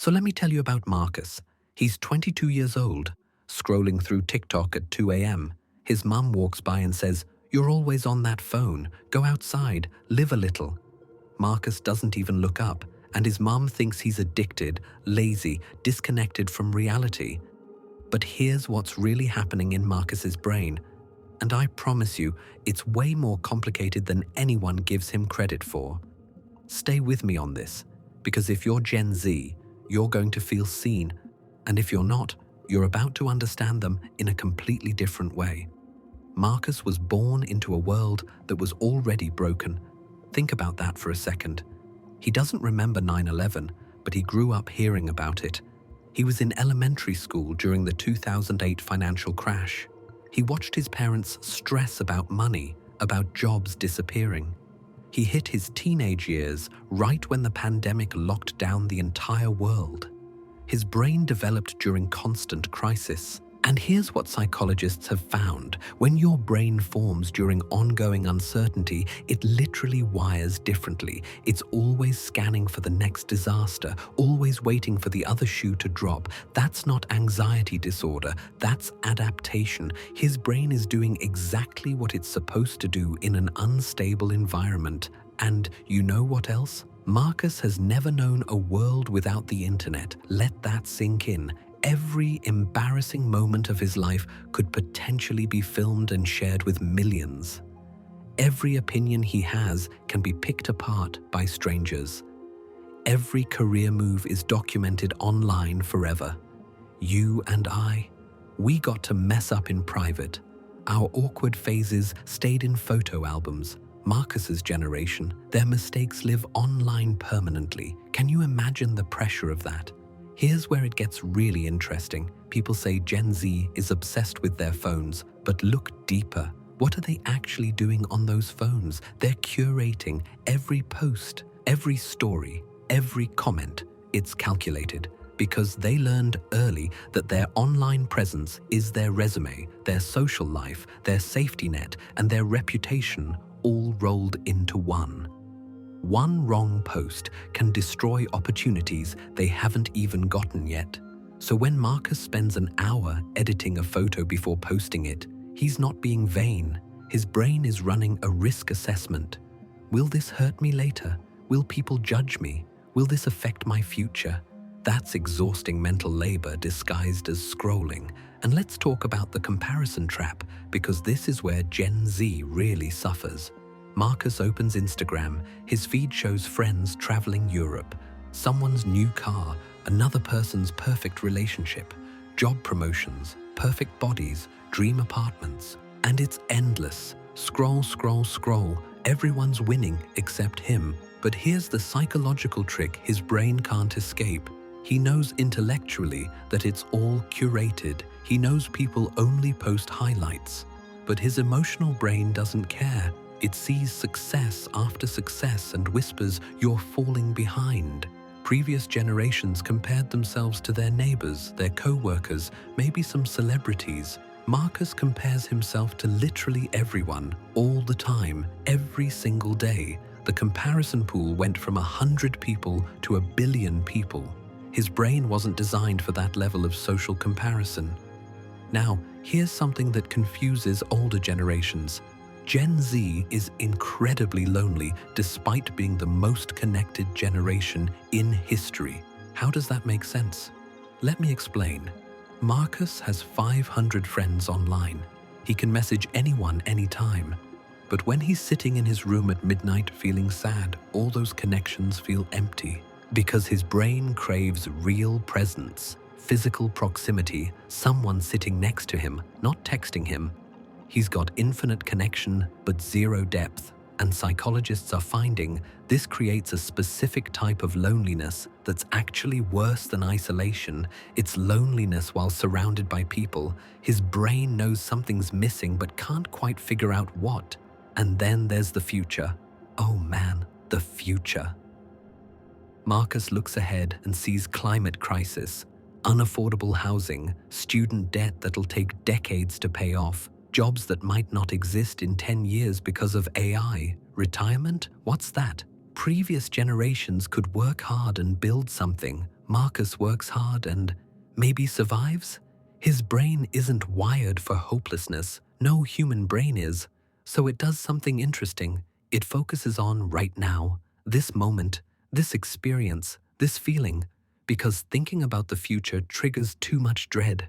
So let me tell you about Marcus. He's 22 years old, scrolling through TikTok at 2 a.m. His mum walks by and says, "You're always on that phone. Go outside, live a little." Marcus doesn't even look up, and his mum thinks he's addicted, lazy, disconnected from reality. But here's what's really happening in Marcus's brain. And I promise you, it's way more complicated than anyone gives him credit for. Stay with me on this, because if you're Gen Z, you're going to feel seen, and if you're not, you're about to understand them in a completely different way. Marcus was born into a world that was already broken. Think about that for a second. He doesn't remember 9/11, but he grew up hearing about it. He was in elementary school during the 2008 financial crash. He watched his parents stress about money, about jobs disappearing. He hit his teenage years right when the pandemic locked down the entire world. His brain developed during constant crisis. And here's what psychologists have found. When your brain forms during ongoing uncertainty, it literally wires differently. It's always scanning for the next disaster, always waiting for the other shoe to drop. That's not anxiety disorder, that's adaptation. His brain is doing exactly what it's supposed to do in an unstable environment. And you know what else? Marcus has never known a world without the internet. Let that sink in. Every embarrassing moment of his life could potentially be filmed and shared with millions. Every opinion he has can be picked apart by strangers. Every career move is documented online forever. You and I, we got to mess up in private. Our awkward phases stayed in photo albums. Marcus's generation, their mistakes live online permanently. Can you imagine the pressure of that? Here's where it gets really interesting. People say Gen Z is obsessed with their phones, but look deeper. What are they actually doing on those phones? They're curating every post, every story, every comment. It's calculated because they learned early that their online presence is their resume, their social life, their safety net, and their reputation all rolled into one. One wrong post can destroy opportunities they haven't even gotten yet. So when Marcus spends an hour editing a photo before posting it, he's not being vain. His brain is running a risk assessment. Will this hurt me later? Will people judge me? Will this affect my future? That's exhausting mental labor disguised as scrolling. And let's talk about the comparison trap, because this is where Gen Z really suffers. Marcus opens Instagram. His feed shows friends traveling Europe, someone's new car, another person's perfect relationship, job promotions, perfect bodies, dream apartments. And it's endless. Scroll, scroll, scroll. Everyone's winning except him. But here's the psychological trick his brain can't escape. He knows intellectually that it's all curated. He knows people only post highlights. But his emotional brain doesn't care. It sees success after success and whispers, "You're falling behind." Previous generations compared themselves to their neighbors, their co-workers, maybe some celebrities. Marcus compares himself to literally everyone, all the time, every single day. The comparison pool went from 100 people to 1 billion people. His brain wasn't designed for that level of social comparison. Now, here's something that confuses older generations. Gen Z is incredibly lonely despite being the most connected generation in history. How does that make sense? Let me explain. Marcus has 500 friends online. He can message anyone anytime. But when he's sitting in his room at midnight feeling sad, all those connections feel empty because his brain craves real presence, physical proximity, someone sitting next to him, not texting him. He's got infinite connection, but zero depth, and psychologists are finding this creates a specific type of loneliness that's actually worse than isolation. It's loneliness while surrounded by people. His brain knows something's missing but can't quite figure out what. And then there's the future. Oh man, the future. Marcus looks ahead and sees climate crisis, unaffordable housing, student debt that'll take decades to pay off, jobs that might not exist in 10 years because of AI. Retirement? What's that? Previous generations could work hard and build something. Marcus works hard and maybe survives? His brain isn't wired for hopelessness. No human brain is. So it does something interesting. It focuses on right now, this moment, this experience, this feeling, because thinking about the future triggers too much dread.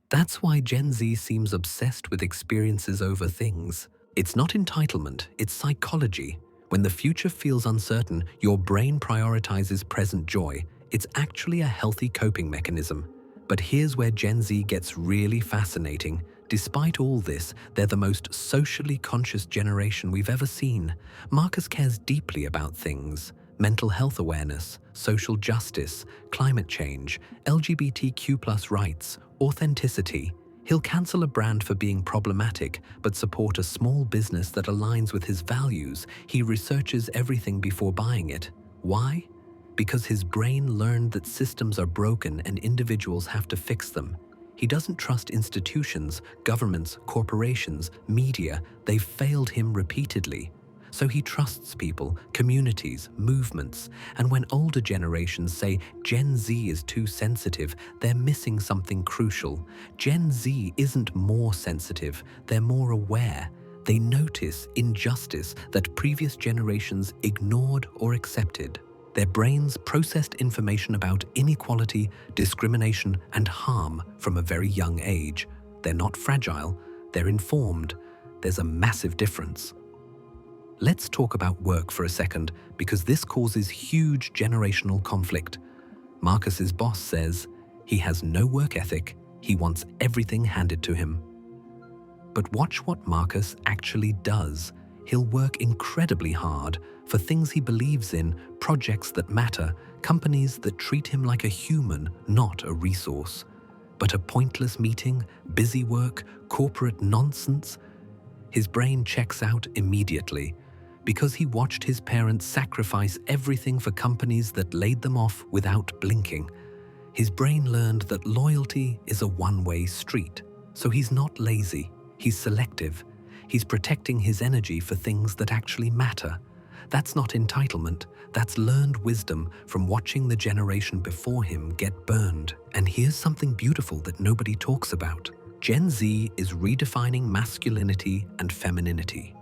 That's why Gen Z seems obsessed with experiences over things. It's not entitlement, it's psychology. When the future feels uncertain, your brain prioritizes present joy. It's actually a healthy coping mechanism. But here's where Gen Z gets really fascinating. Despite all this, they're the most socially conscious generation we've ever seen. Marcus cares deeply about things: mental health awareness, social justice, climate change, LGBTQ+ rights, authenticity. He'll cancel a brand for being problematic, but support a small business that aligns with his values. He researches everything before buying it. Why? Because his brain learned that systems are broken and individuals have to fix them. He doesn't trust institutions, governments, corporations, media. They've failed him repeatedly. So he trusts people, communities, movements. And when older generations say Gen Z is too sensitive, they're missing something crucial. Gen Z isn't more sensitive, they're more aware. They notice injustice that previous generations ignored or accepted. Their brains processed information about inequality, discrimination, and harm from a very young age. They're not fragile, they're informed. There's a massive difference. Let's talk about work for a second, because this causes huge generational conflict. Marcus's boss says he has no work ethic, he wants everything handed to him. But watch what Marcus actually does. He'll work incredibly hard for things he believes in, projects that matter, companies that treat him like a human, not a resource. But a pointless meeting, busy work, corporate nonsense? His brain checks out immediately, because he watched his parents sacrifice everything for companies that laid them off without blinking. His brain learned that loyalty is a one-way street. So he's not lazy, he's selective. He's protecting his energy for things that actually matter. That's not entitlement, that's learned wisdom from watching the generation before him get burned. And here's something beautiful that nobody talks about. Gen Z is redefining masculinity and femininity.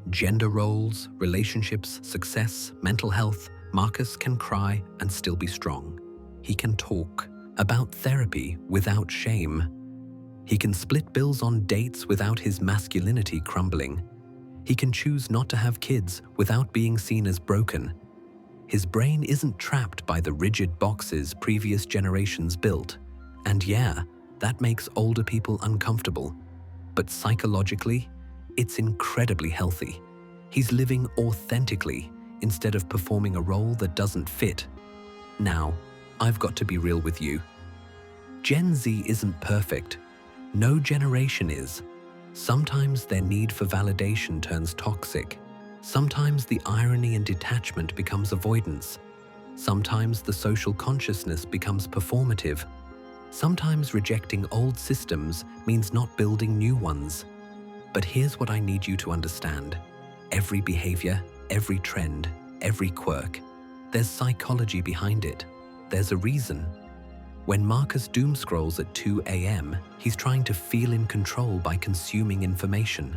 Gender roles, relationships, success, mental health. Marcus can cry and still be strong. He can talk about therapy without shame. He can split bills on dates without his masculinity crumbling. He can choose not to have kids without being seen as broken. His brain isn't trapped by the rigid boxes previous generations built. And yeah, that makes older people uncomfortable. But psychologically, it's incredibly healthy. He's living authentically instead of performing a role that doesn't fit. Now, I've got to be real with you. Gen Z isn't perfect. No generation is. Sometimes their need for validation turns toxic. Sometimes the irony and detachment becomes avoidance. Sometimes the social consciousness becomes performative. Sometimes rejecting old systems means not building new ones. But here's what I need you to understand. Every behavior, every trend, every quirk, there's psychology behind it. There's a reason. When Marcus doom scrolls at 2 a.m., he's trying to feel in control by consuming information.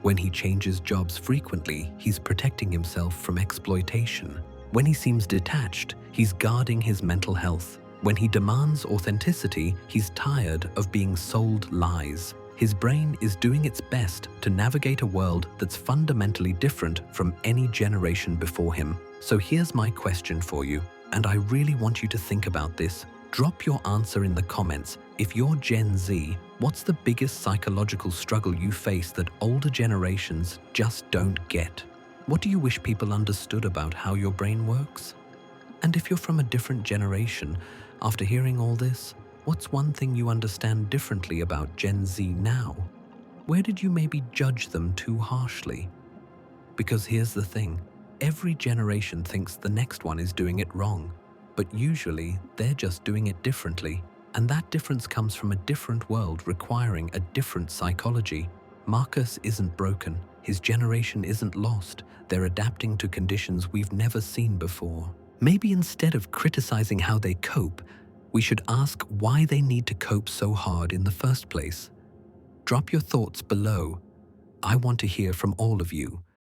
When he changes jobs frequently, he's protecting himself from exploitation. When he seems detached, he's guarding his mental health. When he demands authenticity, he's tired of being sold lies. His brain is doing its best to navigate a world that's fundamentally different from any generation before him. So here's my question for you, and I really want you to think about this. Drop your answer in the comments. If you're Gen Z, what's the biggest psychological struggle you face that older generations just don't get? What do you wish people understood about how your brain works? And if you're from a different generation, after hearing all this, what's one thing you understand differently about Gen Z now? Where did you maybe judge them too harshly? Because here's the thing, every generation thinks the next one is doing it wrong. But usually, they're just doing it differently. And that difference comes from a different world requiring a different psychology. Marcus isn't broken. His generation isn't lost. They're adapting to conditions we've never seen before. Maybe instead of criticizing how they cope, We should ask why they need to cope so hard in the first place. Drop your thoughts below. I want to hear from all of you.